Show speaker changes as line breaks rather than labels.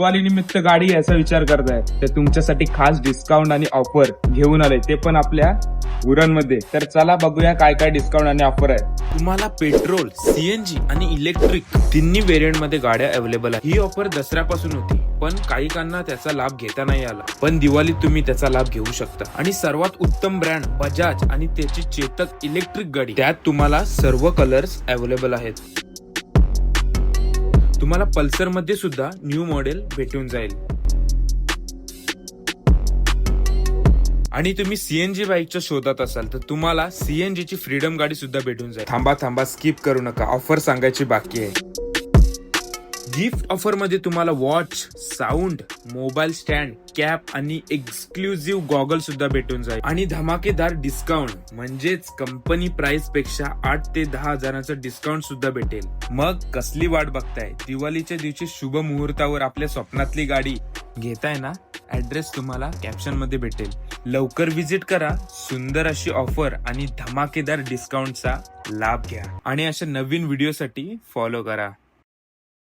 दिवाळी निमित्त गाडी घ्यायचा विचार करताय तर तुमच्यासाठी खास डिस्काउंट आणि ऑफर घेऊन आले, ते पण आपल्या उरणमध्ये. तर चला बघूया काय काय डिस्काउंट आणि ऑफर आहे.
तुम्हाला पेट्रोल, सीएनजी आणि इलेक्ट्रिक तिन्ही व्हेरियंट मध्ये गाड्या अवेलेबल आहे. ही ऑफर दसऱ्यापासून होती, पण काहीकांना त्याचा लाभ घेता नाही आला. पण दिवाळीत तुम्ही त्याचा लाभ घेऊ शकता. आणि सर्वात उत्तम ब्रँड बजाज आणि त्याची चेतक इलेक्ट्रिक गाडी, त्यात तुम्हाला सर्व कलर्स अवेलेबल आहेत. तुम्हाला पल्सर मध्ये सुद्धा न्यू मॉडेल भेटून जाईल. आणि तुम्ही सीएनजी बाईकच्या शोधात असाल तर तुम्हाला सीएनजी ची फ्रीडम गाडी सुद्धा भेटून जाईल. थांबा, स्किप करू नका, ऑफर सांगायची बाकी आहे. गिफ्ट ऑफर मध्ये तुम्हाला watch, sound, mobile stand, cap आणि एक्सक्लुझिव्ह गॉगल सुद्धा भेटून जाईल. आणि धमाकेदार डिस्काउंट म्हणजेच कंपनी प्राइस पेक्षा 8 ते 10 हजारांचं डिस्काउंट सुद्धा भेटेल. मग कसली वाट बघताय? दिवाळीच्या दिवशी शुभ मुहूर्तावर आपल्या स्वप्नातली गाडी घेताय ना? ऍड्रेस तुम्हाला कॅप्शन मध्ये भेटेल. लवकर विजिट करा, सुंदर अशी ऑफर आणि धमाकेदार डिस्काउंटचा लाभ घ्या. आणि अशा नवीन व्हिडिओसाठी फॉलो करा.